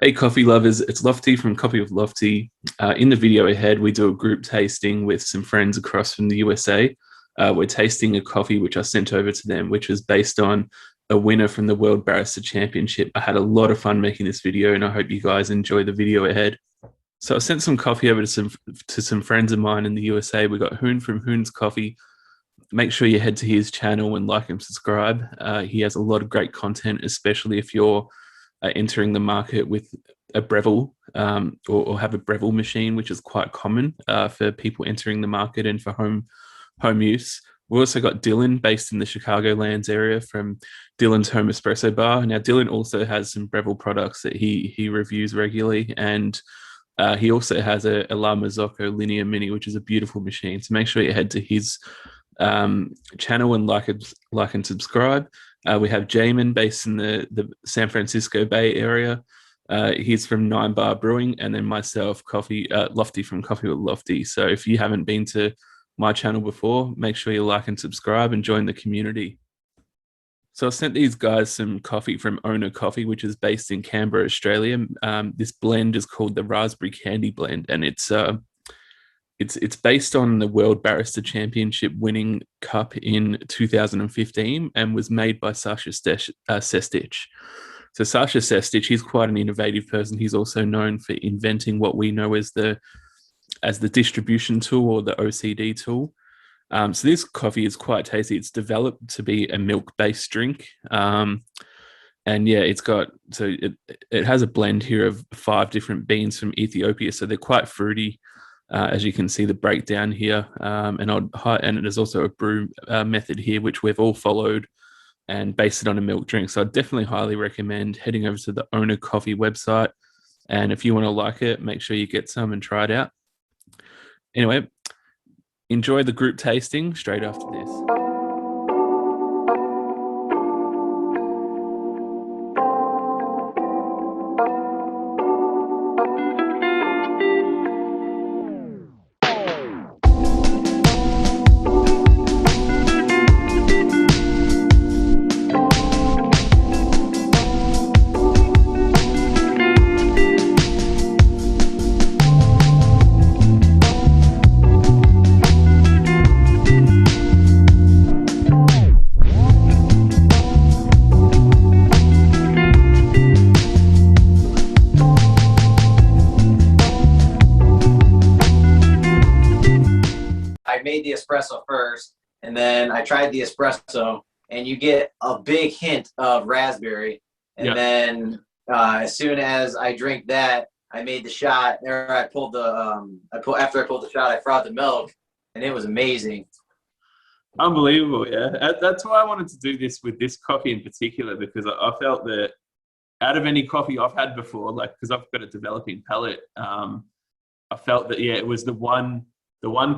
Hey, coffee lovers, it's Lofty from Coffee with Lofty. In the video ahead, we do a group tasting with some friends across from the USA. We're tasting a coffee which I sent over to them, which was based on a winner from the World Barista Championship. I had a lot of fun making this video, and I hope you guys enjoy the video ahead. So I sent some coffee over to some friends of mine in the USA. We got Hoon from Hoon's Coffee. Make sure you head to his channel and like and subscribe. He has a lot of great content, especially if you're entering the market with a Breville or have a Breville machine, which is quite common for people entering the market and for home use. We also got Dylan based in the Chicagolands area from Dylan's Home Espresso Bar. Now, Dylan also has some Breville products that he reviews regularly, and he also has a La Marzocco Linear Mini, which is a beautiful machine. So make sure you head to his channel and like and subscribe. We have Jamin based in the San Francisco Bay Area. He's from Nine Bar Brewing, and then myself, Lofty from Coffee with Lofty. So if you haven't been to my channel before, make sure you like and subscribe and join the community. So I sent these guys some coffee from ONA Coffee, which is based in Canberra, Australia. This blend is called the Raspberry Candy Blend, and it's based on the World Barista Championship winning cup in 2015 and was made by Sasha Sestic. So Sasha Sestic, he's quite an innovative person. He's also known for inventing what we know as the distribution tool or the OCD tool. So this coffee is quite tasty. It's developed to be a milk-based drink. And yeah, it has a blend here of 5 different beans from Ethiopia. So they're quite fruity. As you can see the breakdown here, and there's also a brew method here which we've all followed and based it on a milk drink. So I definitely highly recommend heading over to the ONA Coffee website, and if you want to like it, make sure you get some and try it out. Anyway, enjoy the group tasting straight after this. I made the espresso first, and then I tried the espresso, and you get a big hint of raspberry. And then as soon as I drink that, I made the shot. Or I pulled the after I pulled the shot, I frothed the milk, and it was amazing. Unbelievable, yeah. That's why I wanted to do this with this coffee in particular, because I felt that out of any coffee I've had before, like because I've got a developing palate, I felt that it was the one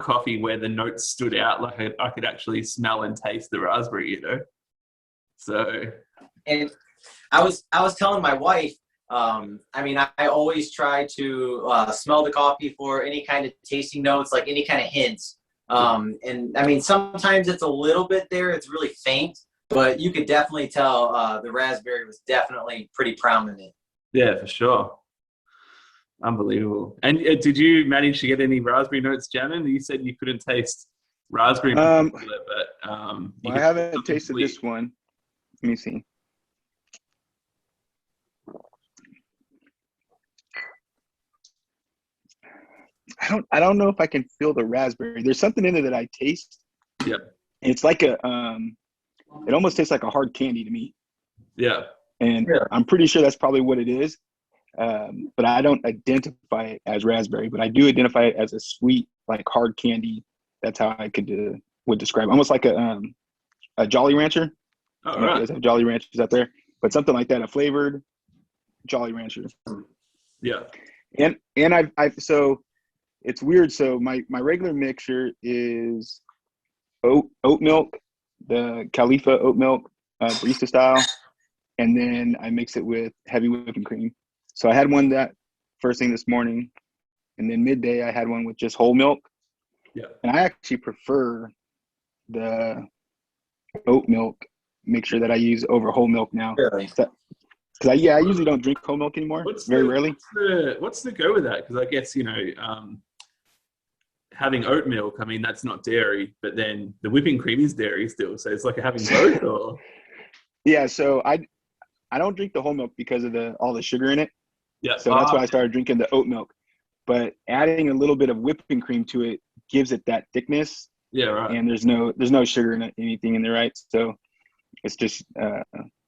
coffee where the notes stood out, like I could actually smell and taste the raspberry, So, and I was telling my wife, I always try to smell the coffee for any kind of tasting notes, like any kind of hints. And I mean, sometimes it's a little bit there; it's really faint, but you could definitely tell the raspberry was definitely pretty prominent. Yeah, for sure. Unbelievable. And did you manage to get any raspberry notes, Jamin? You said you couldn't taste raspberry, but well, I haven't tasted this one. Let me see. I don't know if I can feel the raspberry. There's something in it that I taste. Yeah. It's like it almost tastes like a hard candy to me. Yeah. And I'm pretty sure that's probably what it is. But I don't identify it as raspberry, but I do identify it as a sweet, like hard candy. That's how I would describe it. Almost like a Jolly Rancher. Oh, right. There's Jolly Ranchers out there, but something like that, a flavored Jolly Rancher. Yeah. And so it's weird. So my regular mixture is oat milk, the Khalifa oat milk, barista style, and then I mix it with heavy whipping cream. So I had one that first thing this morning, and then midday I had one with just whole milk. Yeah. And I actually prefer the oat milk mixture that I use over whole milk now. Really? Because I usually don't drink whole milk anymore. Very rarely. What's the go with that? Because I guess, having oat milk, I mean, that's not dairy, but then the whipping cream is dairy still. So it's like having both or? Yeah, so I don't drink the whole milk because of all the sugar in it. Yeah. So that's why I started drinking the oat milk. But adding a little bit of whipping cream to it gives it that thickness. Yeah, right. And there's no sugar in it, anything in there, right? So it's just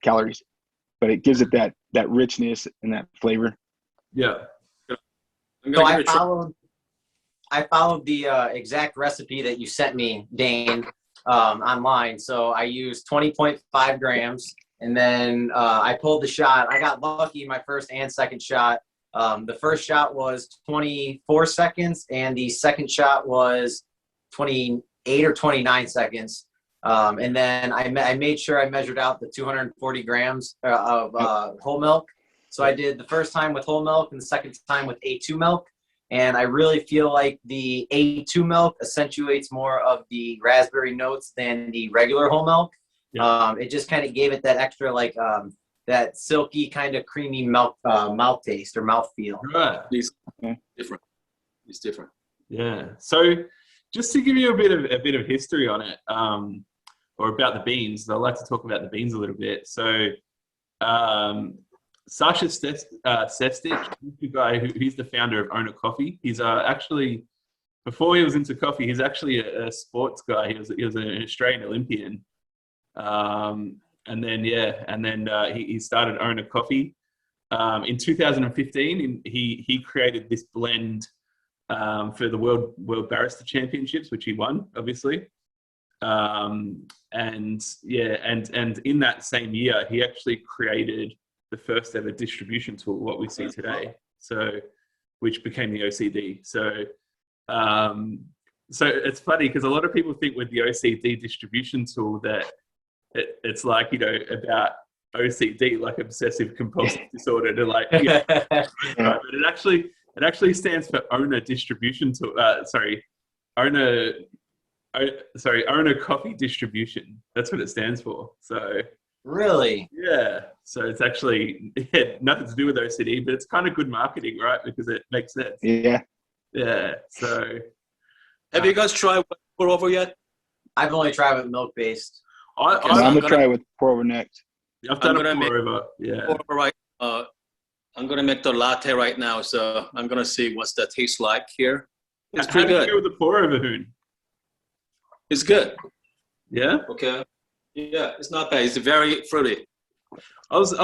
calories. But it gives it that richness and that flavor. Yeah. So I followed the exact recipe that you sent me, Dane, online. So I used 20.5 grams, and then I pulled the shot. I got lucky my first and second shot. The first shot was 24 seconds, and the second shot was 28 or 29 seconds. And then I made sure I measured out the 240 grams of whole milk. So I did the first time with whole milk and the second time with A2 milk. And I really feel like the A2 milk accentuates more of the raspberry notes than the regular whole milk. Yeah. It just kind of gave it that extra, like, that silky kind of creamy milk, mouth taste or mouth feel. Right. It's different. It's different. Yeah. So just to give you a bit of history on it, or about the beans, I'd like to talk about the beans a little bit. So Sasha Sestic, the guy he's the founder of ONA Coffe. He's actually, before he was into coffee, he's actually a sports guy. He was an Australian Olympian. And then he started ONA Coffe. In 2015, he created this blend for the World Barista Championships, which he won, obviously. And in that same year, he actually created the first ever distribution tool, what we see today. So, which became the OCD. So it's funny because a lot of people think with the OCD distribution tool that it's like, about OCD, like obsessive compulsive disorder, to like, but it actually stands for ONA distribution tool. ONA Coffe distribution. That's what it stands for. So really, yeah. So it's actually nothing to do with OCD, but it's kind of good marketing, right? Because it makes sense. Yeah. Yeah. So have you guys tried pour over yet? I've only tried with milk based. I'm gonna try with pour over next. I've done a pour over. Yeah. Pour over, right. I'm gonna make the latte right now, so I'm gonna see what's that taste like here. It's pretty good. How do you go with the pour over, Hoon? It's good. Yeah. Okay. Yeah, it's not bad. It's very fruity. I was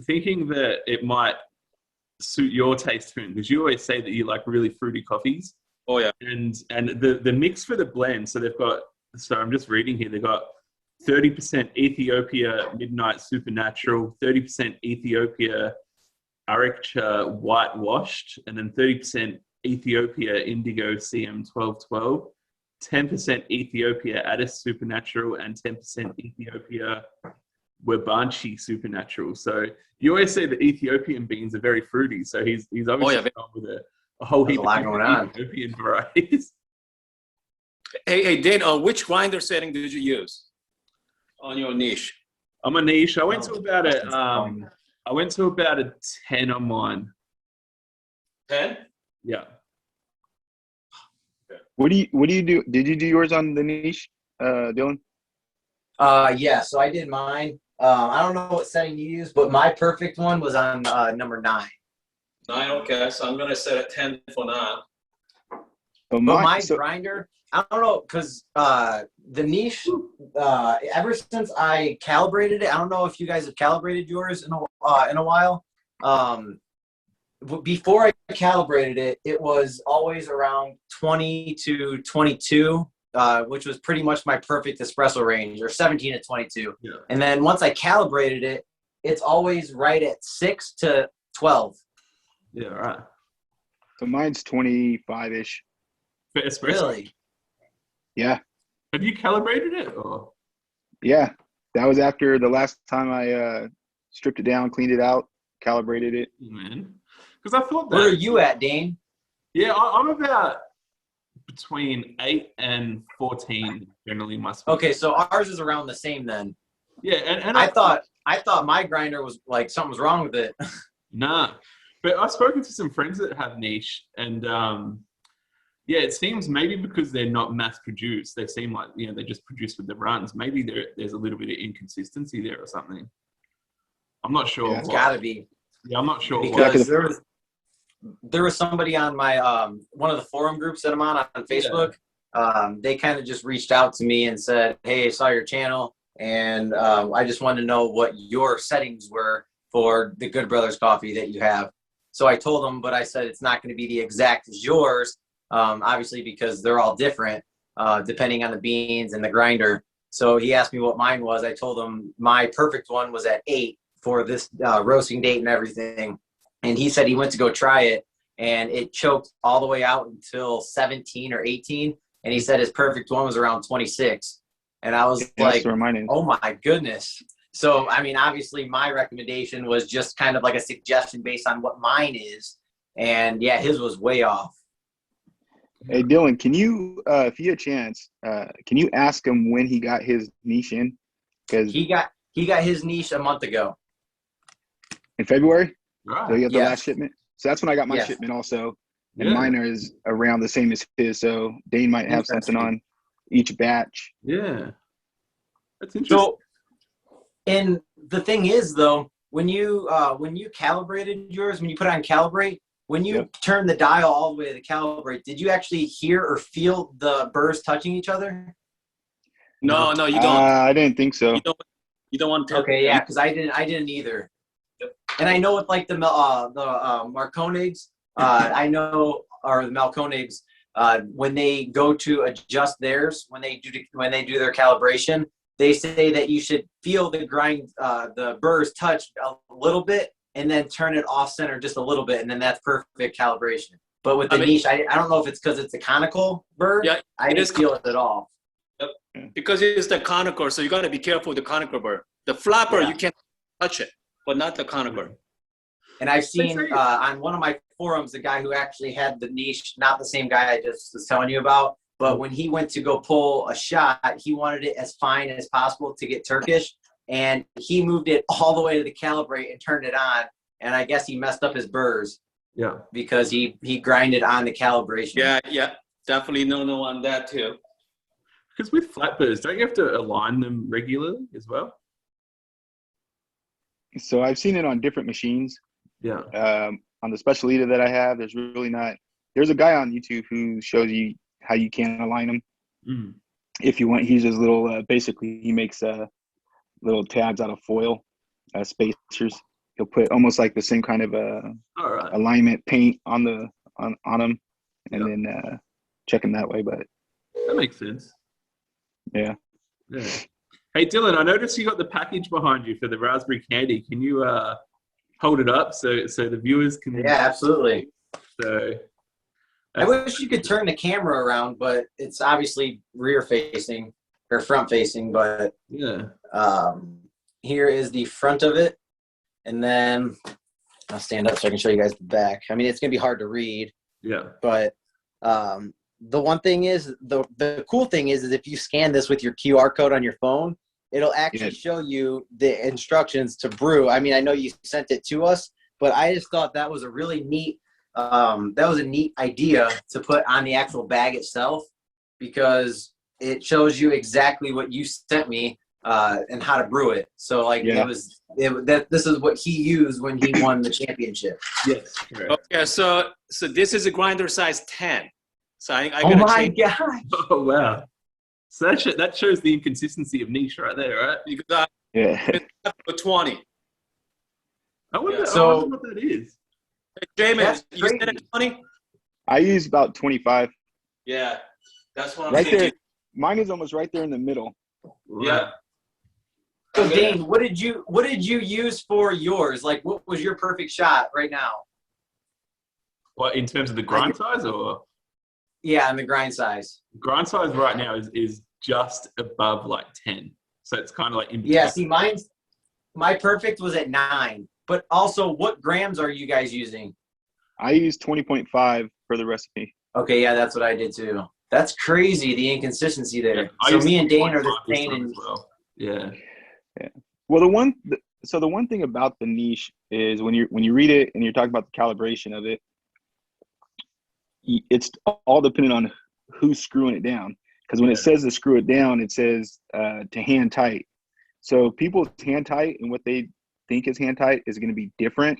thinking that it might suit your taste, Hoon, because you always say that you like really fruity coffees. Oh yeah. And the mix for the blend. So they've got. So I'm just reading here. They've got 30% Ethiopia Midnight Supernatural, 30% Ethiopia Arikcha Whitewashed, and then 30% Ethiopia Indigo CM1212, 10% Ethiopia Addis Supernatural, and 10% Ethiopia Webanchi Supernatural. So you always say that Ethiopian beans are very fruity. So he's obviously gone with a whole heap of Ethiopian varieties. Hey, Dane, which grinder setting did you use on your niche? On my niche, I went to about a 10 on mine. 10? Yeah. What do you do? Did you do yours on the niche, Dylan? Yeah, so I did mine. I don't know what setting you use, but my perfect one was on number 9. 9, okay. So I'm gonna set it 10 for now. But my grinder, I don't know, because the niche, ever since I calibrated it, I don't know if you guys have calibrated yours in a while. Before I calibrated it, it was always around 20 to 22, which was pretty much my perfect espresso range, or 17 to 22. Yeah. And then once I calibrated it, it's always right at 6 to 12. Yeah, right. So mine's 25-ish. For espresso? Really? Yeah. Have you calibrated it? Or? Yeah. That was after the last time I stripped it down, cleaned it out, calibrated it. Man. Because I thought that. Where are you at, Dane? Yeah, I'm about between 8 and 14 generally my speed. Okay, so ours is around the same then. Yeah, and I thought I thought my grinder was like something's wrong with it. Nah, but I've spoken to some friends that have niche, and yeah, it seems maybe because they're not mass produced, they seem like, you know, they just produce with the runs. Maybe there's a little bit of inconsistency there or something. I'm not sure. Yeah. It's gotta be. Yeah, I'm not sure. Because there was somebody on my one of the forum groups that I'm on Facebook. Yeah. They kind of just reached out to me and said, "Hey, I saw your channel, and I just wanted to know what your settings were for the Good Brothers coffee that you have." So I told them, but I said it's not going to be the exact as yours, obviously because they're all different depending on the beans and the grinder. So he asked me what mine was. I told him my perfect one was at 8 for this roasting date and everything. And he said he went to go try it, and it choked all the way out until 17 or 18. And he said his perfect one was around 26. And I was like, oh my goodness. So, I mean, obviously my recommendation was just kind of like a suggestion based on what mine is. And yeah, his was way off. Hey, Dylan, can you, if you get a chance, can you ask him when he got his niche in? Because he got his niche a month ago. In February? Right. So you got the last shipment? So that's when I got my shipment also. And mine is around the same as his. So Dane might have something on each batch. Yeah. That's interesting. So, and the thing is, though, when you calibrated yours, when you put it on calibrate, when you turn the dial all the way to the calibrate, did you actually hear or feel the burrs touching each other? No, you don't. I didn't think so. You don't want to. Okay, yeah, because I didn't either. And I know with like the Marconigs, I know, or the Malconigs, when they go to adjust theirs, when they do their calibration, they say that you should feel the grind, the burrs touch a little bit, and then turn it off center just a little bit, and then that's perfect calibration. But with the niche, I don't know if it's because it's a conical burr. Yeah, I didn't feel it at all. Yep. Because it's the conical, so you got to be careful with the conical burr. The flapper, you can't touch it, but not the conical. And I've seen on one of my forums, the guy who actually had the niche, not the same guy I just was telling you about, but when he went to go pull a shot, he wanted it as fine as possible to get Turkish. And he moved it all the way to the calibrate and turned it on. And I guess he messed up his burrs. Yeah. Because he grinded on the calibration. Yeah. Definitely no on that too. Because with flat burrs, don't you have to align them regularly as well? So I've seen it on different machines. Yeah. On the Specialita that I have, there's a guy on YouTube who shows you how you can align them. Mm. If you want, he uses little, basically he makes little tabs out of foil, spacers. He'll put almost like the same kind of alignment paint on them, and then check them that way. But that makes sense. Yeah. Hey Dylan, I noticed you got the package behind you for the raspberry candy. Can you hold it up so the viewers can? Yeah, absolutely. So I wish you could turn the camera around, but it's obviously rear facing or front facing. But here is the front of it, and then I'll stand up so I can show you guys the back. I mean, it's gonna be hard to read. Yeah. But the one thing is, the cool thing is if you scan this with your QR code on your phone, it'll actually show you the instructions to brew. I mean, I know you sent it to us, but I just thought that was a really neat, idea to put on the actual bag itself, because it shows you exactly what you sent me and how to brew it. So like this is what he used when he won the championship. Yes. Correct. Okay, so this is a grinder size 10. So I oh my gosh! Oh wow! So that shows the inconsistency of niche right there, right? Because for 20. I wonder what that is. Hey, Jamin, you said it 20? I use about 25. Yeah, that's what I'm right thinking. there. Mine is almost right there in the middle. Yeah. So Dane, what did you use for yours? Like, what was your perfect shot right now? What, in terms of the grind size, or? Yeah, and the grind size. Grind size right now is just above like 10. So it's kind of like in between. Yeah, see, my perfect was at 9. But also, what grams are you guys using? I use 20.5 for the recipe. Okay, yeah, that's what I did too. That's crazy, the inconsistency there. Yeah, so me and Dane are the same. as well. Yeah. Well, So the one thing about the niche is when you read it and you're talking about the calibration of it, it's all dependent on who's screwing it down. Because when it says to screw it down, it says to hand tight. So people's hand tight and what they think is hand tight is going to be different.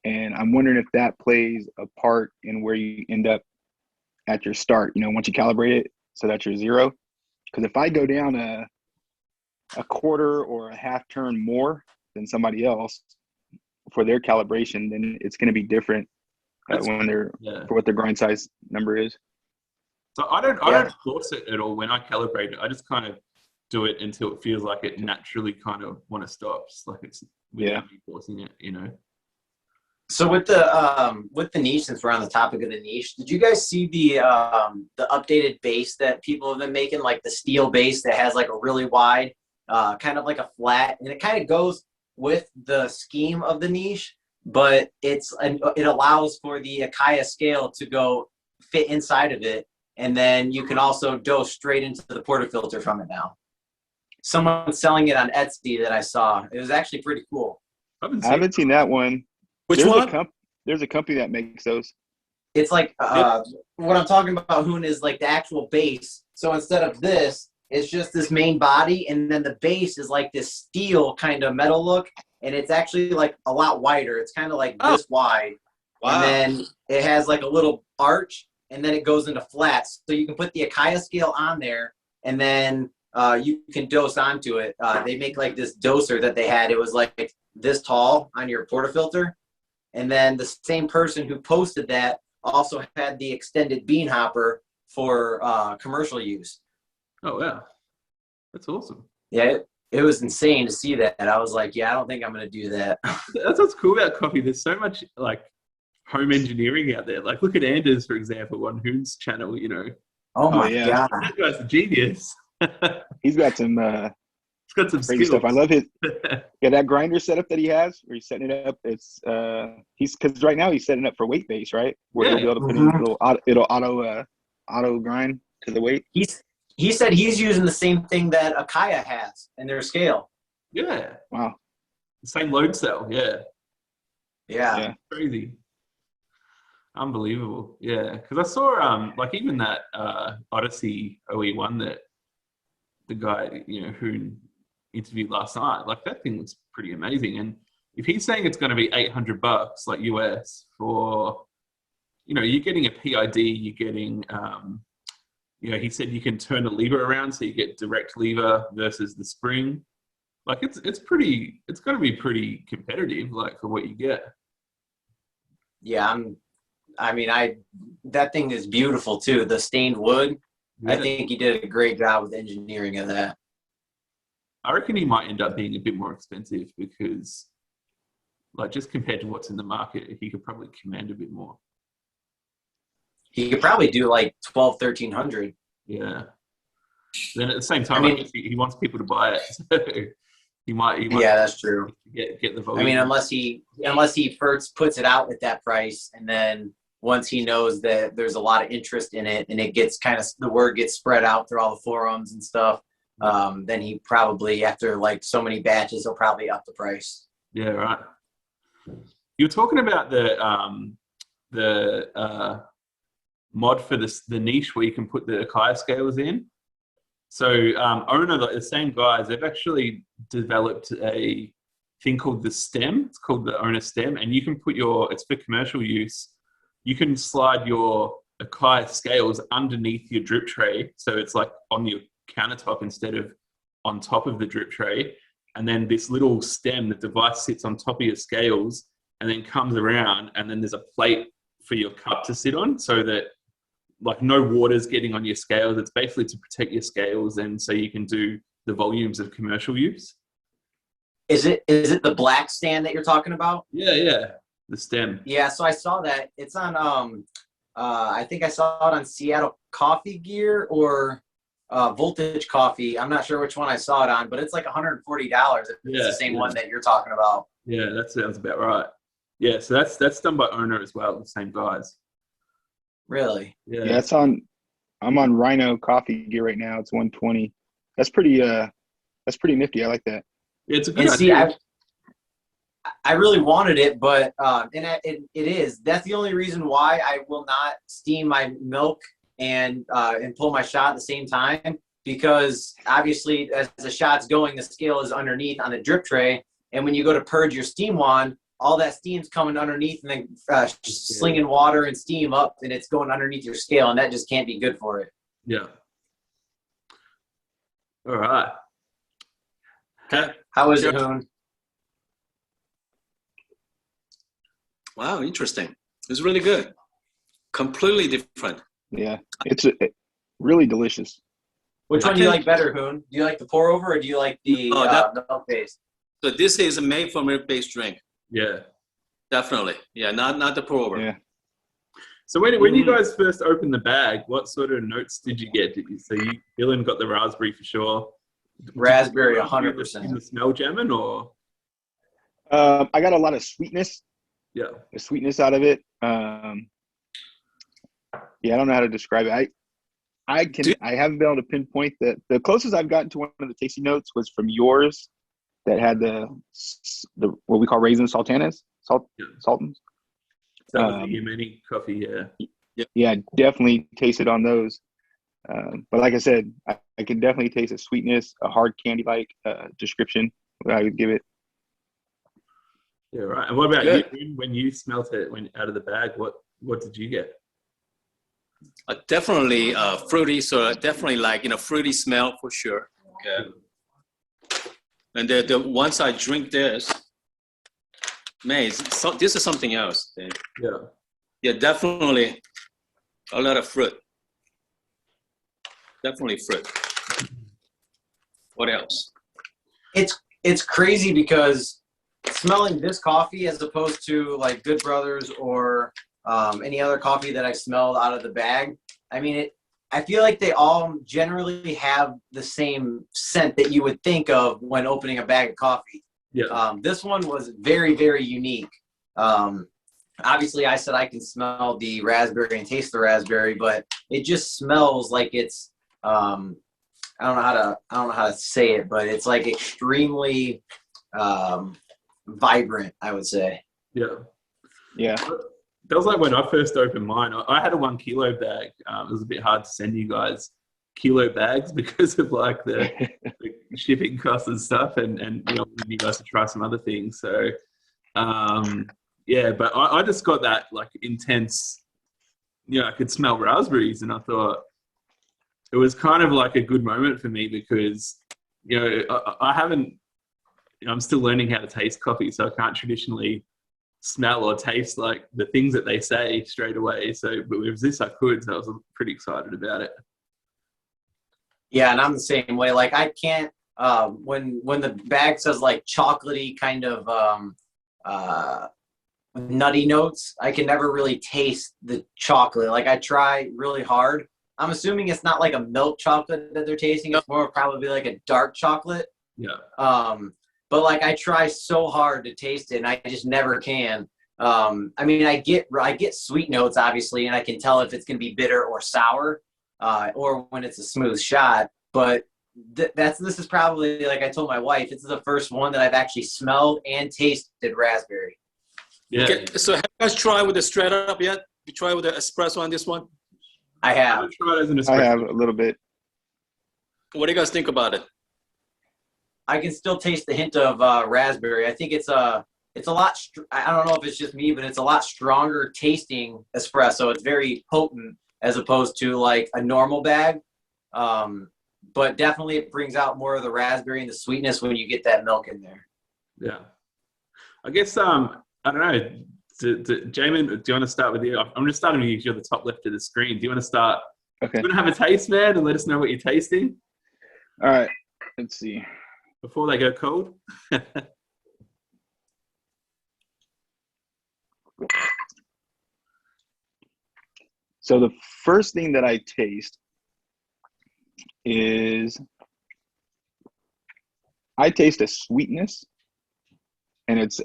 And I'm wondering if that plays a part in where you end up at your start, once you calibrate it so that you're zero. Because if I go down a quarter or a half turn more than somebody else for their calibration, then it's going to be different when they're for what their grind size number is. So I don't force it at all when I calibrate it. I just kind of do it until it feels like it naturally kind of want to stop. Like it's without me forcing it, So with the niche, since we're on the topic of the niche, did you guys see the updated base that people have been making, like the steel base that has like a really wide, kind of like a flat, and it kind of goes with the scheme of the niche, but it allows for the Akaya scale to go fit inside of it, and then you can also dose straight into the porta-filter from it now. Someone's selling it on Etsy that I saw. It was actually pretty cool. I haven't seen that one. Which one? There's a company that makes those. It's like what I'm talking about, Hoon, is like the actual base. So instead of this, it's just this main body, and then the base is like this steel kind of metal look, and it's actually like a lot wider. It's kind of like this wide. Wow. And then it has like a little arch, and then it goes into flats. So you can put the Akaya scale on there, and then you can dose onto it. They make like this doser that they had. It was like this tall on your porta-filter. And then the same person who posted that also had the extended bean hopper for commercial use. Oh, yeah. That's awesome. Yeah, it was insane to see that. I was like, yeah, I don't think I'm going to do that. That's what's cool about Coffe. There's so much like home engineering out there. Like look at Anders, for example, on Hoon's channel, Oh my God. That guy's a genius. He's got some He's got some crazy skills. stuff. I love his that grinder setup that he has where he's setting it up. It's because right now he's setting up for weight base, right? Where he'll be able to put in it'll auto grind to the weight. He said he's using the same thing that Akaya has in their scale. Yeah. Wow. The same load cell. Yeah. Yeah. Crazy. Unbelievable. Yeah. Because I saw like even that Odyssey OE1 that the guy, Hoon interviewed last night, like that thing looks pretty amazing. And if he's saying it's going to be $800 like US for, you're getting a PID, you're getting, he said you can turn the lever around so you get direct lever versus the spring. Like it's going to be pretty competitive, like for what you get. Yeah. That thing is beautiful too. The stained wood. Yeah. I think he did a great job with engineering of that. I reckon he might end up being a bit more expensive because, like, just compared to what's in the market, he could probably command a bit more. He could probably do like $1,200-$1,300. Yeah. Then at the same time, he wants people to buy it, so he might. Yeah, that's true. Get the volume. Unless he first puts it out at that price, and then once he knows that there's a lot of interest in it, and it gets the word gets spread out through all the forums and stuff. Then he probably, after like so many batches, he'll probably up the price. Yeah, right. You were talking about the mod for the niche where you can put the Akaya scales in. So ONA, like the same guys, they've actually developed a thing called the stem. It's called the ONA stem, and you can put it's for commercial use. You can slide your Akaya scales underneath your drip tray, so it's like on your countertop instead of on top of the drip tray, and then this little stem, the device sits on top of your scales and then comes around, and then there's a plate for your cup to sit on so that like no water's getting on your scales. It's basically to protect your scales, and so you can do the volumes of commercial use. Is it the black stand that you're talking about? Yeah, the stem. Yeah, so I saw that. It's on I think I saw it on Seattle Coffee Gear or Voltage Coffee. I'm not sure which one I saw it on, but it's like $140 if it's the same one that you're talking about. Yeah, that sounds about right. Yeah, so that's done by ONA as well, the same guys. Really? Yeah, I'm on Rhino Coffee Gear right now. It's 120. That's pretty nifty. I like that. Yeah, it's a good idea. I really wanted it, but it is. That's the only reason why I will not steam my milk and pull my shot at the same time, because obviously as the shot's going, the scale is underneath on the drip tray, and when you go to purge your steam wand, all that steam's coming underneath and then just slinging water and steam up, and it's going underneath your scale, and that just can't be good for it. Yeah. All right. Okay. How is it, Hoon? Wow, interesting. It's really good. Completely different. Yeah, it's really delicious. Which one do you like better, Hoon? Do you like the pour over, or do you like the milk base? So this is a made for milk-based drink. Yeah. Definitely. Yeah, not the pour over. Yeah. So when you guys first opened the bag, what sort of notes did you get? Dylan got the raspberry for sure. Raspberry, 100%. In the smell, Jamin, or? I got a lot of sweetness. Yeah. The sweetness out of it. Yeah, I don't know how to describe it. I haven't been able to pinpoint the closest I've gotten to one of the tasty notes was from yours that had the what we call raisin sultanas. Sultans. That was the Yemeni coffee, yeah. Yeah, definitely tasted on those. But like I said, I can definitely taste a sweetness, a hard candy-like description, what I would give it. Yeah, right. And what about you? When you smelt it out of the bag, what did you get? Definitely fruity, so definitely like, fruity smell for sure. Okay. And the once I drink this, man, this is something else. Yeah. Yeah, definitely a lot of fruit. Definitely fruit. What else? It's crazy because smelling this coffee as opposed to like Good Brothers or any other coffee that I smelled out of the bag, I mean, I feel like they all generally have the same scent that you would think of when opening a bag of coffee. Yeah. This one was very, very unique. Obviously, I said I can smell the raspberry and taste the raspberry, but it just smells like it's I don't know how to say it, but it's like extremely vibrant, I would say. Yeah. Yeah. That was like when I first opened mine. I had a 1 kilo bag. It was a bit hard to send you guys kilo bags because of like the shipping costs and stuff, and wanted you guys to try some other things. So yeah, but I just got that like intense. I could smell raspberries, and I thought it was kind of like a good moment for me because I haven't. I'm still learning how to taste coffee, so I can't traditionally smell or taste like the things that they say straight away. So, but with this, I could. So I was pretty excited about it. Yeah, and I'm the same way. Like I can't when the bag says like chocolatey kind of nutty notes, I can never really taste the chocolate. Like I try really hard. I'm assuming it's not like a milk chocolate that they're tasting. It's more probably like a dark chocolate. Yeah. But like I try so hard to taste it, and I just never can. I mean, I get sweet notes obviously, and I can tell if it's going to be bitter or sour, or when it's a smooth shot. But this is probably, like I told my wife, it's the first one that I've actually smelled and tasted raspberry. Yeah. Okay, so have you guys tried with the straight up yet? You tried with the espresso on this one? I have. I have a little bit. What do you guys think about it? I can still taste the hint of raspberry. I think it's a lot. I don't know if it's just me, but it's a lot stronger tasting espresso. It's very potent as opposed to like a normal bag. But definitely it brings out more of the raspberry and the sweetness when you get that milk in there. Yeah. I guess I don't know. Jamin, do you want to start with you? I'm just starting with you because you're the top left of the screen. Do you want to start? Okay. Do you want to have a taste, man, and let us know what you're tasting? All right. Let's see. Before they go cold. So the first thing that I taste is I taste a sweetness, and it's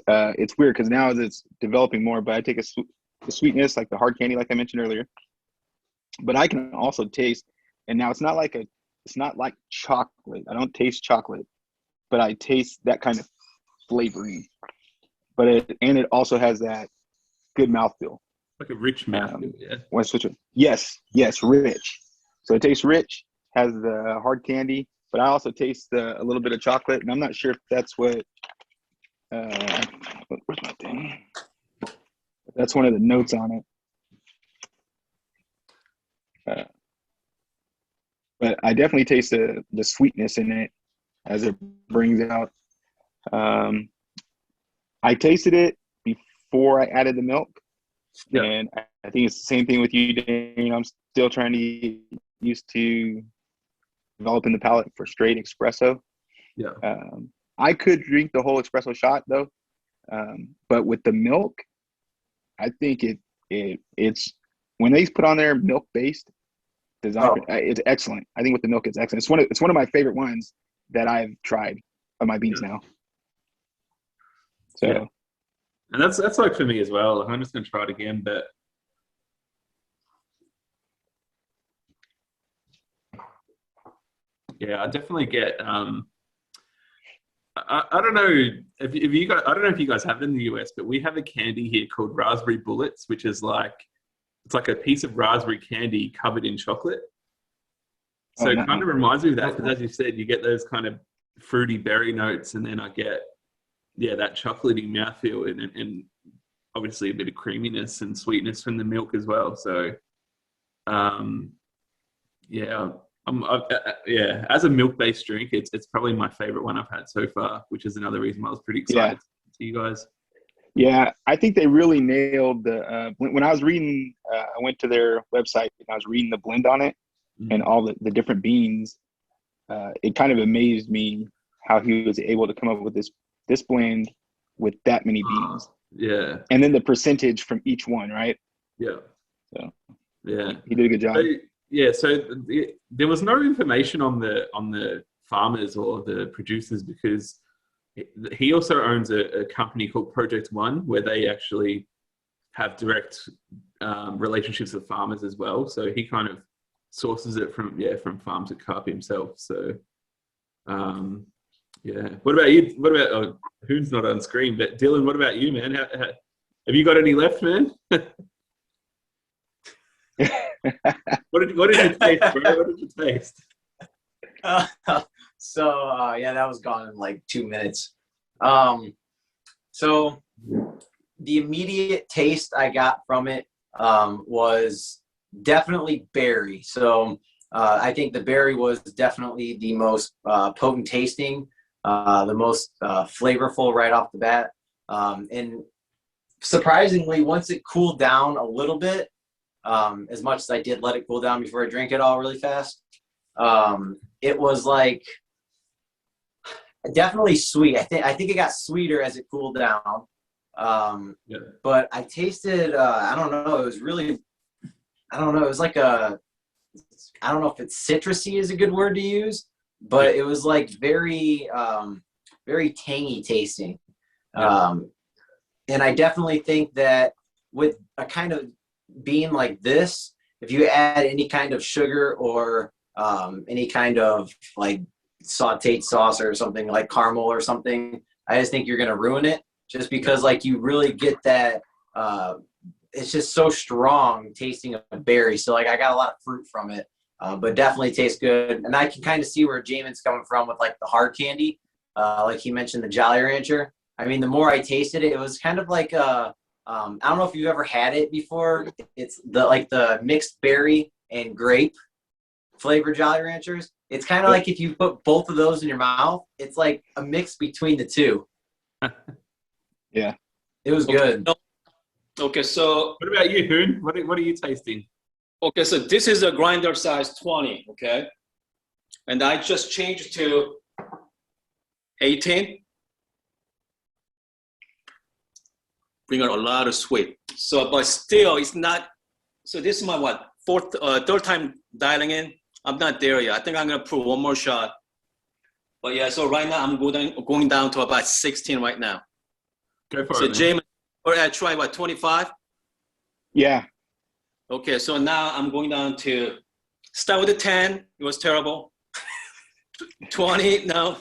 weird because now it's developing more. But I take the sweetness, like the hard candy, like I mentioned earlier. But I can also taste, and now it's not like chocolate. I don't taste chocolate, but I taste that kind of flavoring. but it also has that good mouthfeel. Like a rich mouthfeel, yeah. When I switch it, yes, rich. So it tastes rich, has the hard candy, but I also taste a little bit of chocolate, and I'm not sure if that's what. Where's my thing? That's one of the notes on it. But I definitely taste the sweetness in it as it brings out. I tasted it before I added the milk. Yeah. And I think it's the same thing with you, Dane. I'm still trying to get used to developing the palate for straight espresso. Yeah. I could drink the whole espresso shot though, but with the milk, I think it's when they put on their milk based design, it's excellent. I think with the milk, it's excellent. It's one of my favorite ones that I've tried of my beans now. So. Yeah. And that's like for me as well. I'm just gonna try it again, but yeah, I definitely get. I don't know if you guys. I don't know if you guys have it in the US, but we have a candy here called raspberry bullets, which is it's like a piece of raspberry candy covered in chocolate. So it kind of reminds me of that because, as you said, you get those kind of fruity berry notes, and then I get that chocolatey mouthfeel and obviously a bit of creaminess and sweetness from the milk as well. So, as a milk-based drink, it's probably my favorite one I've had so far, which is another reason why I was pretty excited to see you guys. Yeah, I think they really nailed the when I was reading, I went to their website and I was reading the blend on it and all the different beans. It kind of amazed me how he was able to come up with this blend with that many beans. Yeah. And then the percentage from each one, right? Yeah. So yeah, he did a good job. So there was no information on the farmers or the producers because he also owns a company called Project One where they actually have direct relationships with farmers as well. So he kind of sources it from farms at Coffe himself. So what about you? What about Hoon's not on screen, but Dylan, what about you, man? Have you got any left, man? What did you taste, bro? What did you taste? That was gone in like 2 minutes. So the immediate taste I got from it was definitely berry. So I think the berry was definitely the most potent tasting, the most flavorful right off the bat. And surprisingly, once it cooled down a little bit, as much as I did let it cool down before I drank it all really fast, it was like definitely sweet. I think it got sweeter as it cooled down. But I tasted, I don't know. It was really, I don't know. It was like I don't know if it's citrusy is a good word to use, but it was like very, very tangy tasting. And I definitely think that with a kind of bean like this, if you add any kind of sugar or any kind of like sauteed sauce or something like caramel or something, I just think you're going to ruin it just because like you really get that, it's just so strong tasting of berry. So like I got a lot of fruit from it, but definitely tastes good. And I can kind of see where Jamin's coming from with like the hard candy. Like he mentioned the Jolly Rancher. I mean, the more I tasted it, it was kind of like I don't know if you've ever had it before. It's the mixed berry and grape flavored Jolly Ranchers. It's kind of like if you put both of those in your mouth, it's like a mix between the two. Yeah. It was good. Okay, so what about you, Hoon? What are you tasting? Okay, so this is a grinder size 20, okay? And I just changed to 18. Bring out a lot of sweet. So, but still, it's not. So this is my third time dialing in. I'm not there yet. I think I'm gonna put one more shot. But yeah, so right now I'm going down to about 16 right now. Go for it. So Jamin, or I try 25. Yeah. Okay, so now I'm going down to start with a 10. It was terrible. 20, no.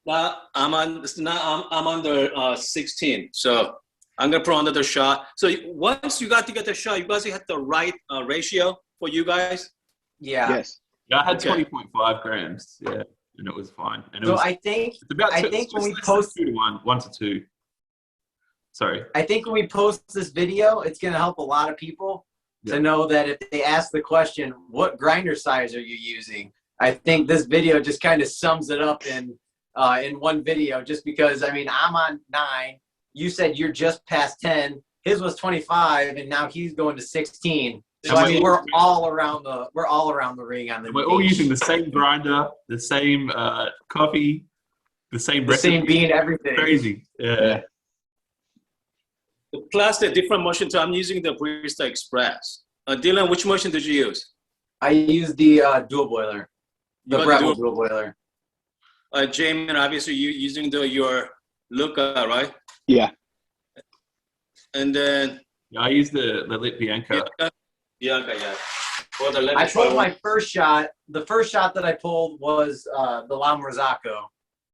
Now I'm under 16, so I'm gonna put another shot. So once you got to get the shot, you guys had the right ratio for you guys. Yeah. Yes. Yeah, I had Okay. 20.5 grams. Yeah, and it was fine. And it So was, I think it's about two, when we less than post 2 to 1, 1 to 2. Sorry. I think when we post this video, it's going to help a lot of people Yeah. to know that if they ask the question, what grinder size are you using? I think this video just kind of sums it up in one video, just because, I mean, I'm on 9. You said you're just past 10. His was 25, and now he's going to 16. So, I mean, we're all around the ring on the We're all using the same grinder, the same coffee, the same recipe. same bean, everything. Crazy. Yeah. Plus the different machine. So I'm using the Barista Express. Dylan, which machine did you use? I use the dual boiler, the Breville dual boiler. Jamin, obviously you using your Luca, right? Yeah. And then Yeah, I use the Lit Bianca. Yeah. I pulled my first shot. The first shot that I pulled was the La Marzocco.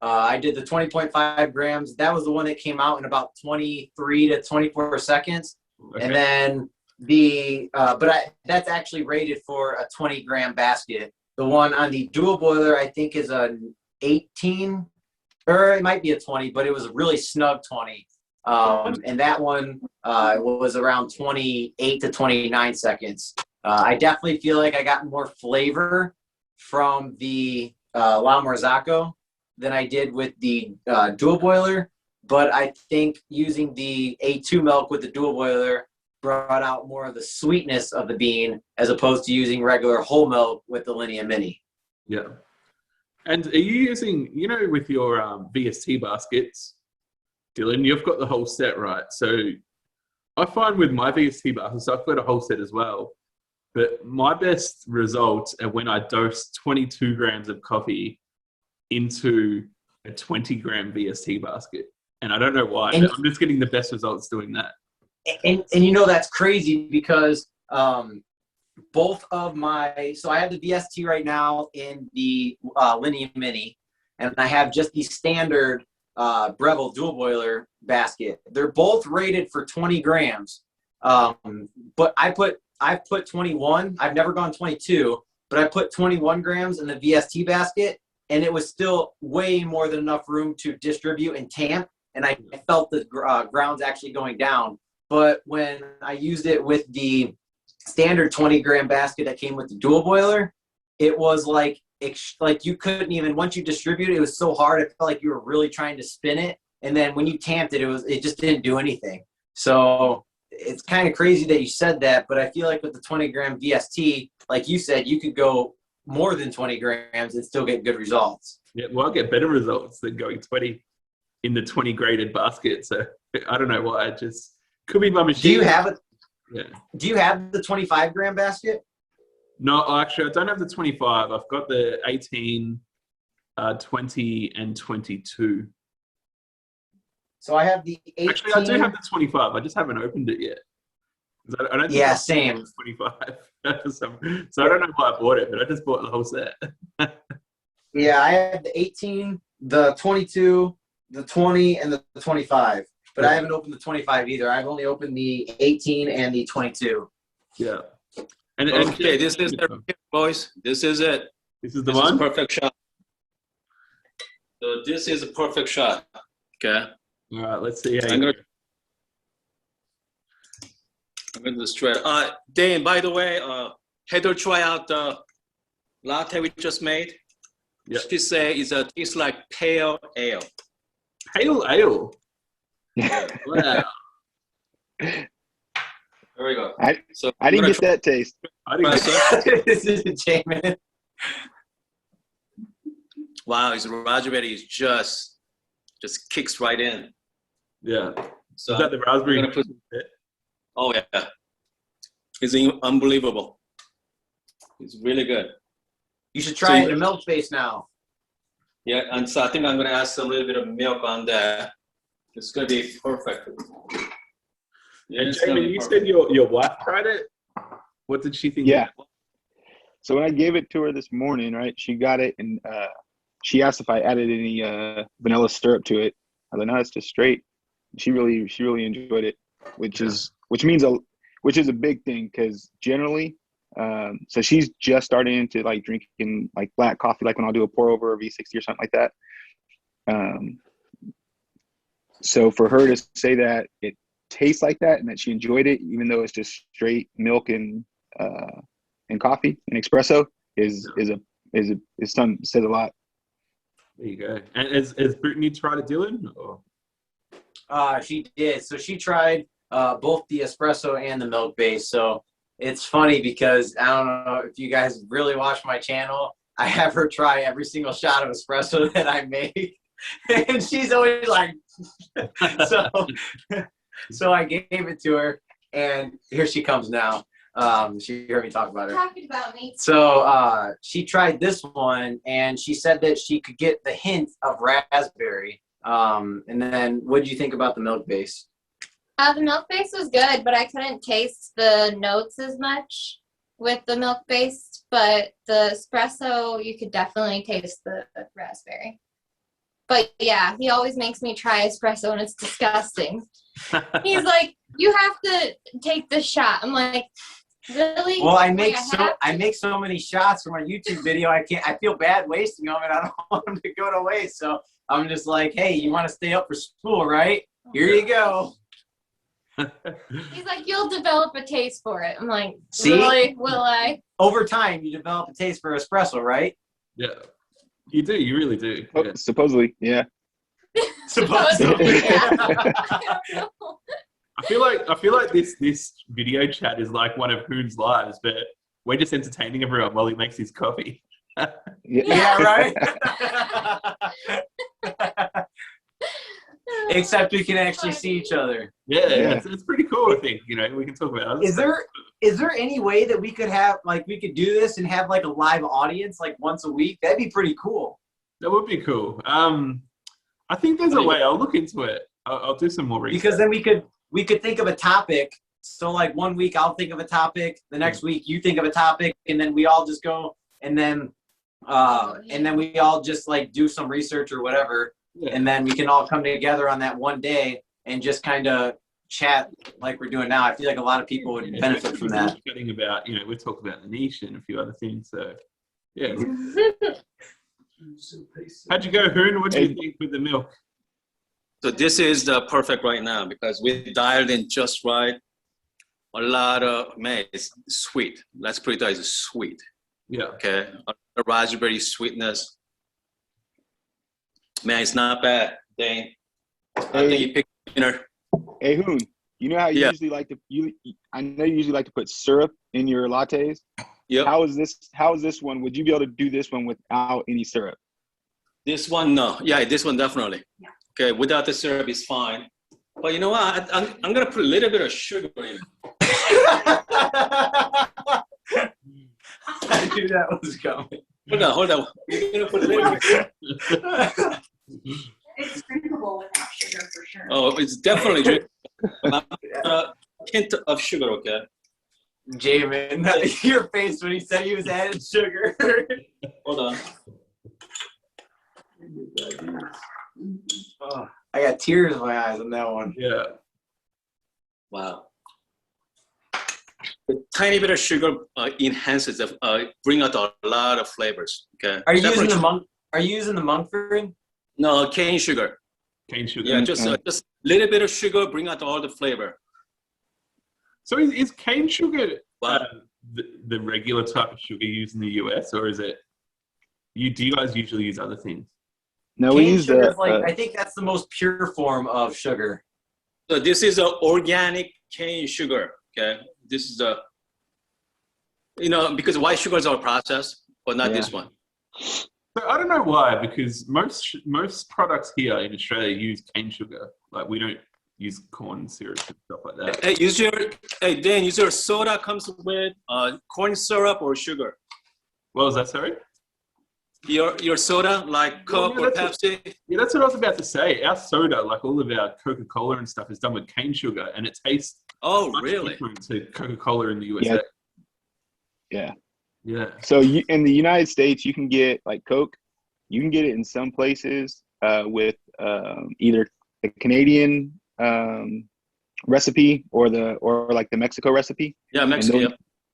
I did the 20.5 grams. That was the one that came out in about 23 to 24 seconds. Okay. And then that's actually rated for a 20-gram basket. The one on the dual boiler, I think, is an 18, or it might be a 20, but it was a really snug 20. And that one was around 28 to 29 seconds. I definitely feel like I got more flavor from the La Marzocco than I did with the dual boiler. But I think using the A2 milk with the dual boiler brought out more of the sweetness of the bean as opposed to using regular whole milk with the Linea Mini. Yeah. And are you using, with your VST baskets, Dylan, you've got the whole set, right? So I find with my VST baskets, I've got a whole set as well. But my best results are when I dose 22 grams of coffee into a 20-gram VST basket. And I don't know why, but I'm just getting the best results doing that. And that's crazy because both of so I have the VST right now in the Linea Mini, and I have just the standard Breville dual boiler basket. They're both rated for 20 grams. But I've put 21. I've never gone 22, but I put 21 grams in the VST basket, and it was still way more than enough room to distribute and tamp. And I felt the grounds actually going down. But when I used it with the standard 20-gram basket that came with the dual boiler, it was like you couldn't even, once you distribute it, it was so hard. It felt like you were really trying to spin it. And then when you tamped it, it just didn't do anything. So it's kind of crazy that you said that, but I feel like with the 20-gram VST, like you said, you could go more than 20 grams and still get good results. Yeah, well, I'll get better results than going 20 in the 20 graded basket. So I don't know why. It just could be my machine. Do you have it? Yeah. Do you have the 25-gram basket? No, actually, I don't have the 25. I've got the 18, 20, and 22. So I have the 18. Actually, I do have the 25. I just haven't opened it yet. I don't think same. 25. So I don't know why I bought it, but I just bought the whole set. Yeah, I have the 18, the 22, the 20, and the 25. But I haven't opened the 25 either. I've only opened the 18 and the 22. Yeah. And okay, this is the boys. This is it. This is the one? Is perfect shot. So this is a perfect shot. Okay. All right, let's see. I'm going to straight. Dane, by the way, Heather try out the latte we just made. Yep. She say it's like pale ale. Pale ale? Yeah. Wow. There we go. I didn't get that taste. I didn't get This is Jamin. Wow, his raspberry is just kicks right in. Yeah. So is that the raspberry? Oh yeah, it's unbelievable. It's really good. You should try it in a milk base now. Yeah, and so I think I'm gonna add a little bit of milk on that. It's gonna be perfect. Yeah, and Jamin, you said your wife tried it. What did she think? Yeah. So when I gave it to her this morning, right, she got it in she asked if I added any vanilla syrup to it. I was like, no, it's just straight. She really enjoyed it, which is a big thing because generally, so she's just starting into like drinking like black coffee, like when I'll do a pour over or V60 or something like that. So for her to say that it tastes like that and that she enjoyed it, even though it's just straight milk and coffee and espresso, is something says a lot. There you go. And has Brittany tried it, Dylan? Or? She did. So she tried both the espresso and the milk base. So it's funny because I don't know if you guys really watch my channel. I have her try every single shot of espresso that I make. And she's always like, so I gave it to her, and here she comes now. She heard me talk about her. Talking about me. So she tried this one, and she said that she could get the hint of raspberry. And then what did you think about the milk base? The milk base was good, but I couldn't taste the notes as much with the milk base. But the espresso, you could definitely taste the raspberry. But yeah, he always makes me try espresso, and it's disgusting. He's like, "You have to take this shot." I'm like, "Really?" Well, I make so many shots for my YouTube video. I feel bad wasting them, and I don't want them to go to waste. So I'm just like, "Hey, you want to stay up for school, right? Here you go." He's like, "You'll develop a taste for it." I'm like, See? "Really? Will I?" Over time, you develop a taste for espresso, right? Yeah. You do. You really do. Oh, Yeah. supposedly, yeah. Supposedly. I feel like this video chat is like one of Hoon's lives, but we're just entertaining everyone while he makes his coffee. Yeah, right? Except we can actually see each other. Yeah. It's pretty cool, I think. You know, we can talk about it. Is there any way that we could have, like, we could do this and have, like, a live audience, like, once a week? That'd be pretty cool. That would be cool. I think there's a way. I'll look into it. I'll do some more research. Because then we could think of a topic. So, like, one week I'll think of a topic, the next week you think of a topic, and then we all just go, and then we all just, like, do some research or whatever, and then we can all come together on that one day and just kind of chat like we're doing now. I feel like a lot of people would benefit from that. Chatting about, you know, we talk about the niche and a few other things. So, yeah. How'd you go, Hoon? What do you think with the milk? So this is the perfect right now because we dialed in just right. A lot of, man, it's sweet. Let's put it as sweet. Yeah. Okay. A raspberry sweetness. Man, it's not bad, Dane. I think you picked a winner. Hey, Hoon, you know how you usually like to I know you usually like to put syrup in your lattes. Yep. How is this one? Would you be able to do this one without any syrup? This one, no. Yeah, this one definitely. Yeah. Okay, without the syrup is fine. But you know what? I'm gonna put a little bit of sugar in it. I knew that was coming. Hold on. You're gonna put a little bit. It's drinkable without sugar for sure. Oh, it's definitely drinkable. A hint of sugar, okay? Jamin, your face when he said he was adding sugar. Hold on. Oh, I got tears in my eyes on that one. Yeah. Wow. A tiny bit of sugar enhances bring out a lot of flavors. Okay. Are you using the monk fruit? No, cane sugar. Cane sugar. Yeah, just a little bit of sugar bring out all the flavor. So is cane sugar the regular type of sugar used in the US, or is it? Do you guys usually use other things? No, cane we use sugar. I think that's the most pure form of sugar. So this is organic cane sugar. Okay, this is because white sugars are processed, but not this one. So I don't know why, because most products here in Australia use cane sugar. Like we don't use corn syrup and stuff like that. Dan, use your soda comes with corn syrup or sugar. What was that, sorry? Your soda, like Coke or Pepsi? That's what I was about to say. Our soda, like all of our Coca-Cola and stuff, is done with cane sugar, and it tastes much different to Coca-Cola in the USA. Yeah. Yeah. So in the United States, you can get like Coke, You can get it in some places with either the Canadian recipe or like the Mexico recipe. Yeah, Mexico.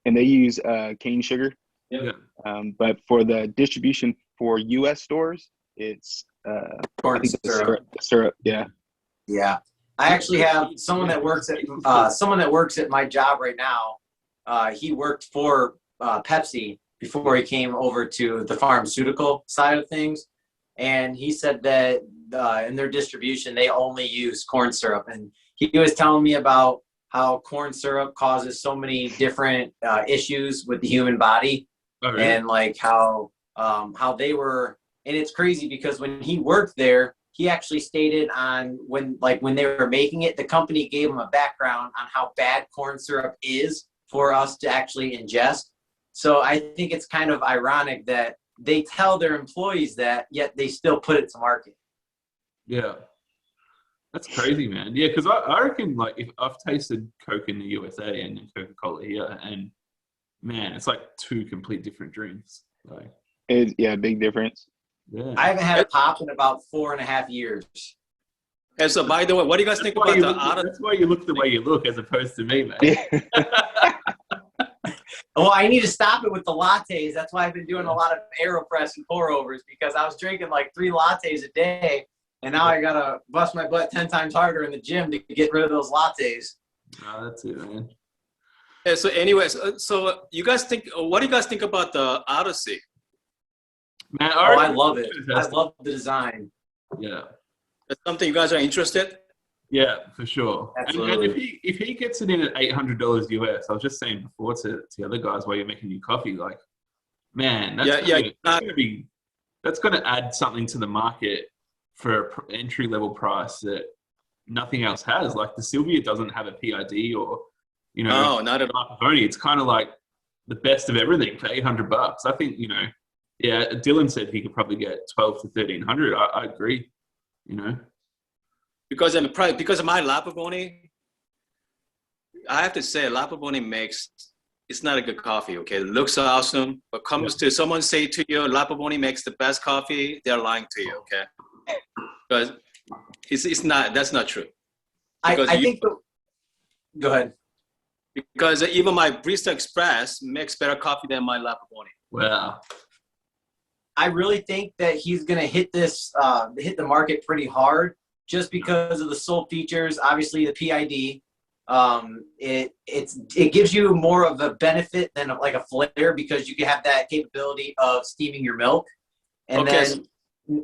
And they use cane sugar. Yeah. But for the distribution for U.S. stores, it's Corn syrup. The syrup. Yeah. Yeah. I actually have someone that works at my job right now. He worked for Pepsi before he came over to the pharmaceutical side of things, and he said that in their distribution they only use corn syrup. And he was telling me about how corn syrup causes so many different issues with the human body. Oh, really? And like how they were, and it's crazy because when he worked there, he actually stated on when they were making it, the company gave him a background on how bad corn syrup is for us to actually ingest. So I think it's kind of ironic that they tell their employees that, yet they still put it to market. Yeah. That's crazy, man. Yeah, because I reckon, like, if I've tasted Coke in the USA and Coca-Cola here, and man, it's like two complete different drinks. Like, big difference. Yeah. I haven't had a pop in about 4.5 years. And so, by the way, what do you guys think about the Odyssey? That's why you look the way you look, as opposed to me, man. Well, I need to stop it with the lattes. That's why I've been doing a lot of AeroPress and pour overs, because I was drinking like 3 lattes a day. And now I gotta bust my butt 10 times harder in the gym to get rid of those lattes. Oh, that's it, man. Yeah, so anyways, so you guys think, what do you guys think about the Odyssey? Man, I love it. I love the design. Yeah. That's something you guys are interested? Yeah, for sure. Absolutely. And if he gets it in at $800 US, I was just saying before to the other guys while you're making your coffee, like, man, that's gonna add something to the market for an entry-level price that nothing else has. Like the Sylvia doesn't have a PID or, no, not at all. It's kind of like the best of everything for $800. I think, Dylan said he could probably get 12 to 1300. I agree, Because of my Lapaboni, I have to say Lapaboni it's not a good coffee, okay? It looks awesome, but comes to someone say to you, Lapaboni makes the best coffee, they're lying to you, okay? Because it's not, that's not true. Go ahead. Because even my Barista Express makes better coffee than my Lapaboni. Wow. I really think that he's going to hit the market pretty hard just because of the sole features, obviously the PID. It gives you more of a benefit than like a flare, because you can have that capability of steaming your milk. And then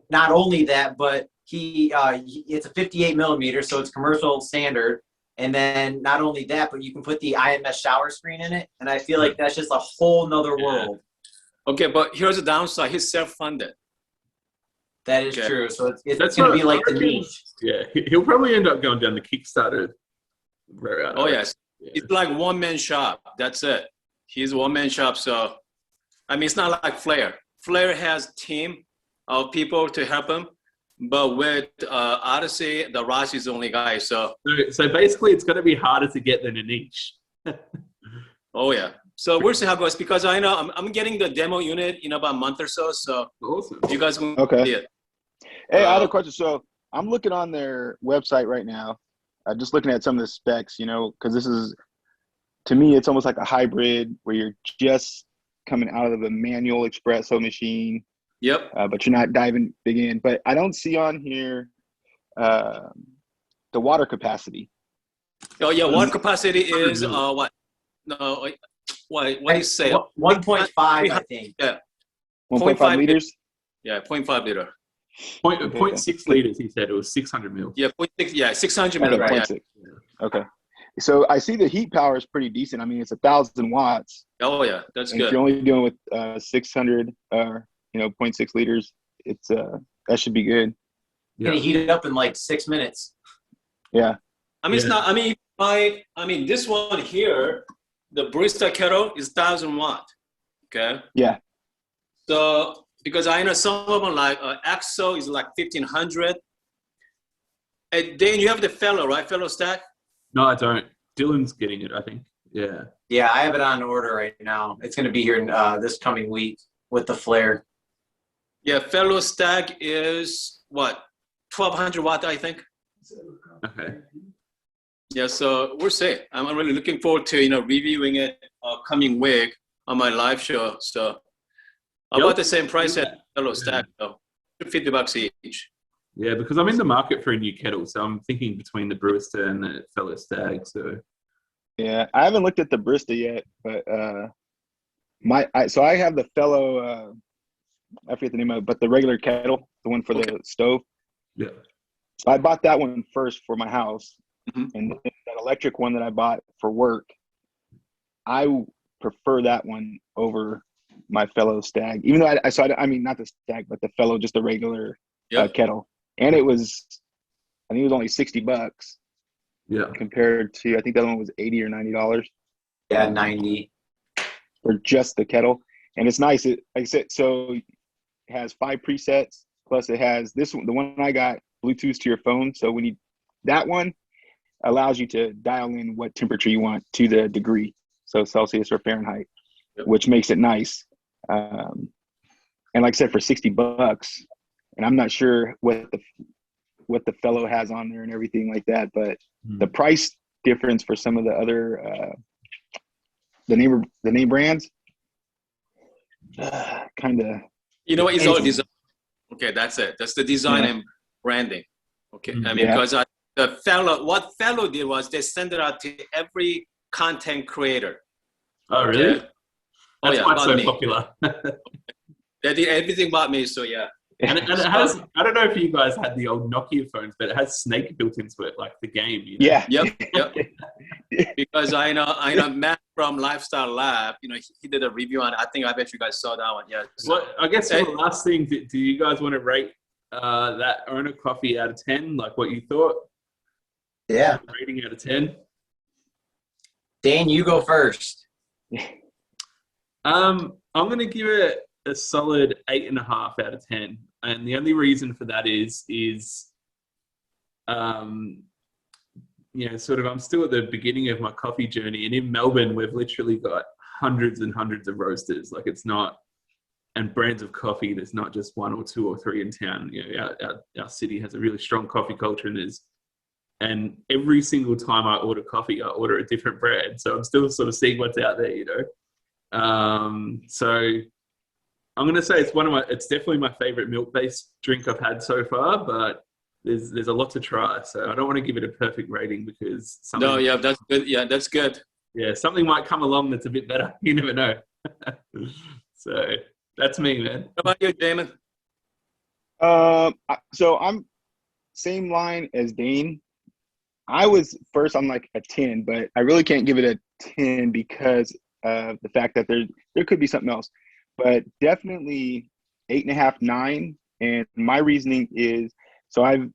not only that, but it's a 58 millimeter, so it's commercial standard. And then not only that, but you can put the IMS shower screen in it. And I feel like that's just a whole nother world. Okay, but here's the downside. He's self-funded. That is true. So it's going to be like the niche. Yeah, he'll probably end up going down the Kickstarter route. Oh, yes. Yeah. It's like one-man shop. That's it. He's a one-man shop. So, I mean, it's not like Flair. Flair has a team of people to help him. But with Odyssey, the Ross is the only guy. So basically, it's going to be harder to get than a niche. Oh, yeah. So we'll see how it goes, because I know I'm getting the demo unit in about a month or so. So awesome. You guys can see it. Hey, I have a question. So I'm looking on their website right now, just looking at some of the specs, because this is, to me, it's almost like a hybrid where you're just coming out of a manual espresso machine. Yep. But you're not diving big in. But I don't see on here the water capacity. Oh, yeah. Water capacity is what? No, what do you say? 1.5, I think. Yeah. 1.5 liters? Yeah, 0.5 liter. 0.6 liters, he said. It was 600 mil. Yeah, 0.6. Yeah, 600 mil. Right, yeah. Okay. So I see the heat power is pretty decent. I mean, it's 1,000 watts. Oh, yeah. That's and good. If you're only dealing with 600 0.6 liters, it's that should be good. Yeah. Can heat it up in like 6 minutes. Yeah. I mean, it's not. I mean, this one here, the Barista kettle is 1,000 watt. Okay. Yeah. So because I know some of them like EXO is like 1,500. And then you have the fellow, right? Fellow stack. No, I don't. Dylan's getting it, I think. Yeah. Yeah, I have it on order right now. It's going to be here this coming week with the flare. Yeah, fellow stag is what, 1200 watt, I think. Okay. Yeah, so we'll see. I'm really looking forward to reviewing it coming week on my live show. So about the same price as fellow stag, so $50 each. Yeah, because I'm in the market for a new kettle, so I'm thinking between the Barista and the fellow stag. So Yeah, I haven't looked at the Barista yet, but so I have the fellow. I forget the name of it, but the regular kettle, the one for the stove. yeah. So I bought that one first for my house, Mm-hmm. and that electric one that I bought for work, I prefer that one over my fellow stag. Even though I mean not the stag, but the fellow, just the regular kettle, and it was, I think it was only $60. Yeah. Compared to, I think the other one was $80 or $90. Yeah, 90. For just the kettle, and it's nice. It, like I said, so it has 5 presets. Plus, it has this one. The one I got, Bluetooth to your phone. So when you, that one allows you to dial in what temperature you want to the degree, so Celsius or Fahrenheit, which makes it nice. And like I said, for $60, and I'm not sure what the fellow has on there and everything like that, but the price difference for some of the other the name brands kind of, you know what, it's all design. Okay, that's it. That's the design and branding. Okay, I mean, because what fellow did was they sent it out to every content creator. Oh, really? Okay? That's why it's so me. popular. They did everything about me, so yeah. And it has, I don't know if you guys had the old Nokia phones, but it has Snake built into it, like the game. You know? Yeah. Yep. Because I know Matt from Lifestyle Lab, he did a review on it. I bet you guys saw that one. Yeah. So, Well, I guess for the last thing, do you guys want to rate that ONA coffee out of 10, like what you thought? Yeah. Rating out of 10? Dane, you go first. I'm going to give it a solid 8.5 out of 10. And the only reason for that is sort of, I'm still at the beginning of my coffee journey, and in Melbourne, we've literally got hundreds and hundreds of roasters. Like, it's not, and brands of coffee, there's not just 1 or 2 or 3 in town. Our city has a really strong coffee culture, and every single time I order coffee, I order a different brand. So I'm still sort of seeing what's out there, So I'm going to say it's definitely my favorite milk-based drink I've had so far, but there's a lot to try. So I don't want to give it a perfect rating because something. No, yeah, that's good. Yeah, that's good. Yeah, something might come along that's a bit better. You never know. So that's me, man. How about you, Jamin? So I'm same line as Dane. I was first on like a 10, but I really can't give it a 10 because of the fact that there could be something else. But definitely 8.5, 9. And my reasoning is, so I've,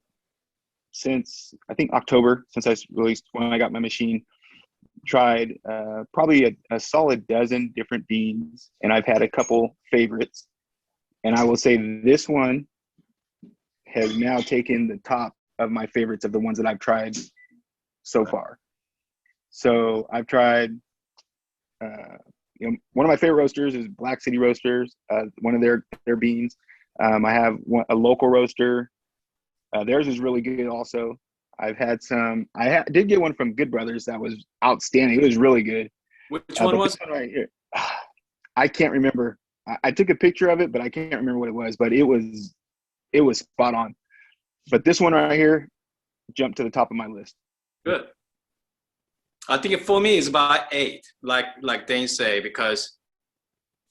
since I think October, since I released, when I got my machine, tried probably a solid dozen different beans, and I've had a couple favorites. And I will say this one has now taken the top of my favorites of the ones that I've tried so far. So I've tried, one of my favorite roasters is Black City Roasters, one of their beans. I have a local roaster. Theirs is really good also. I've had some, did get one from Good Brothers that was outstanding. It was really good. Which one was it? Right here, I can't remember. I took a picture of it, but I can't remember what it was. But it was spot on. But this one right here jumped to the top of my list. Good. I think for me it's about 8, like Dane say, because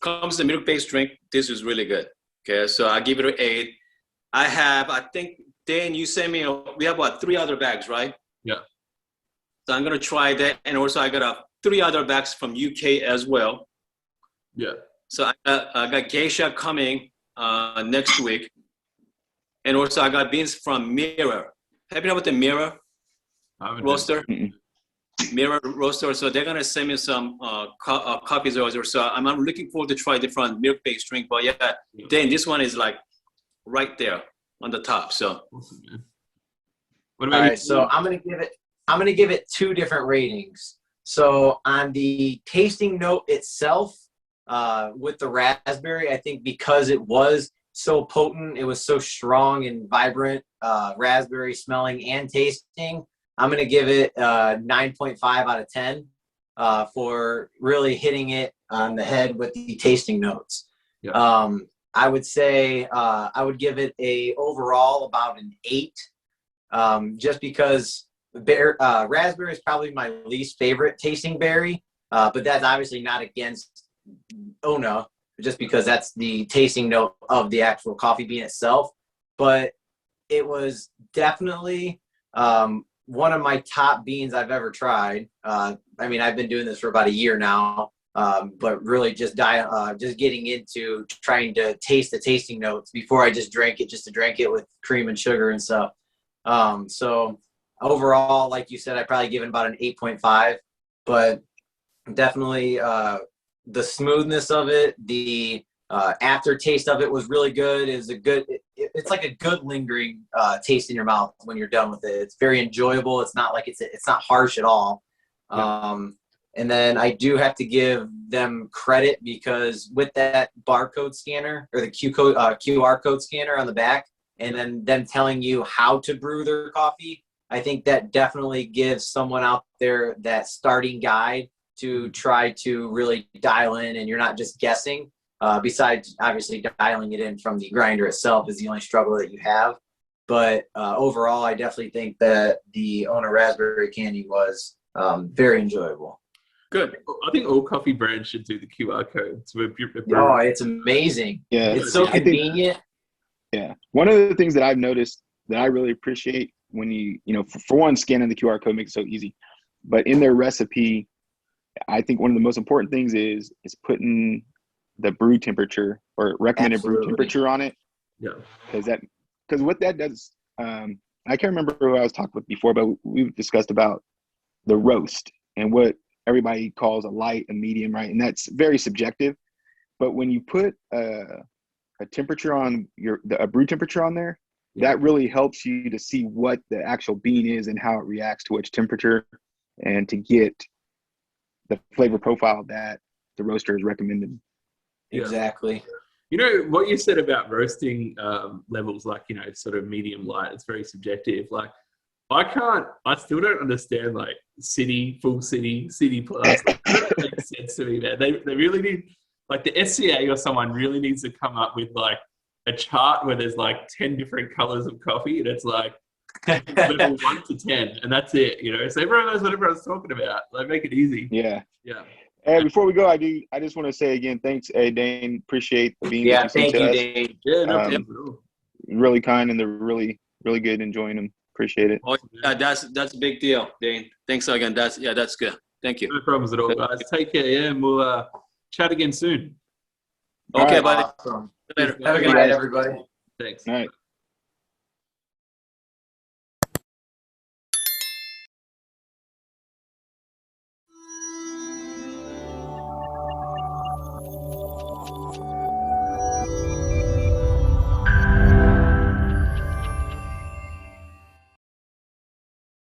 comes the milk-based drink, this is really good. Okay, so I give it an 8. I think, Dane, you sent me, we have 3 other bags, right? Yeah. So I'm gonna try that, and also I got 3 other bags from UK as well. Yeah. So I got Geisha coming next week, and also I got beans from Mirror. Have you know about the Mirror roaster? Mirror roaster. So they're gonna send me some copies also. So I'm looking forward to try different milk-based drink. But yeah, then this one is like right there on the top. So. Awesome, man. What about All you? right, so I'm gonna give it 2 different ratings. So on the tasting note itself, with the raspberry, I think because it was so potent. It was so strong and vibrant, raspberry smelling and tasting. I'm going to give it 9.5 out of 10 for really hitting it on the head with the tasting notes. Yeah. I would say I would give it a overall about an 8, just because raspberry is probably my least favorite tasting berry, but that's obviously not against ONA, just because that's the tasting note of the actual coffee bean itself. But it was definitely one of my top beans I've ever tried. I mean, I've been doing this for about a year now, but really just getting into trying to taste the tasting notes before I just drank it, just to drink it with cream and sugar and stuff. So overall, like you said, I probably give it about an 8.5, but definitely the smoothness of it, the aftertaste of it was really good. It's like a good lingering taste in your mouth when you're done with it. It's very enjoyable. It's not like it's not harsh at all. And then I do have to give them credit, because with that barcode scanner, or the QR code scanner on the back, and then them telling you how to brew their coffee, I think that definitely gives someone out there that starting guide to try to really dial in, and you're not just guessing. Besides obviously dialing it in from the grinder itself is the only struggle that you have. But overall, I definitely think that the ONA raspberry candy was very enjoyable. Good. I think all coffee brands should do the QR code. Oh, it's amazing. Yeah, It's so convenient. Yeah. One of the things that I've noticed that I really appreciate when you know, for one, scanning the QR code makes it so easy. But in their recipe, I think one of the most important things is putting the brew temperature or recommended brew temperature on it. Yeah. Because what that does, I can't remember who I was talking with before, but we've discussed about the roast and what everybody calls a light, a medium, right? And that's very subjective. But when you put a temperature on a brew temperature on there, that really helps you to see what the actual bean is and how it reacts to which temperature, and to get the flavor profile that the roaster is recommended. Exactly. You know, what you said about roasting levels, like, you know, sort of medium light, it's very subjective. Like, I still don't understand, like, full city plus. That doesn't make sense to me, man. They really need, like, the SCA or someone really needs to come up with, like, a chart where there's, like, 10 different colors of coffee, and it's like level 1 to 10, and that's it, you know? So everyone knows what everyone's talking about. Like, make it easy. Yeah. Yeah. Hey, before we go, I just want to say again, thanks, Dane. Appreciate the beans that you sent to us. Dane. Yeah, no problem at all. Really kind, and they're really, really good. Enjoying them. Appreciate it. Oh, yeah, that's a big deal, Dane. Thanks again. That's good. Thank you. No problems at all, guys. Take care, yeah, and we'll chat again soon. Okay, All right. buddy. Awesome. Later. Have a good night, everybody. Thanks. All right.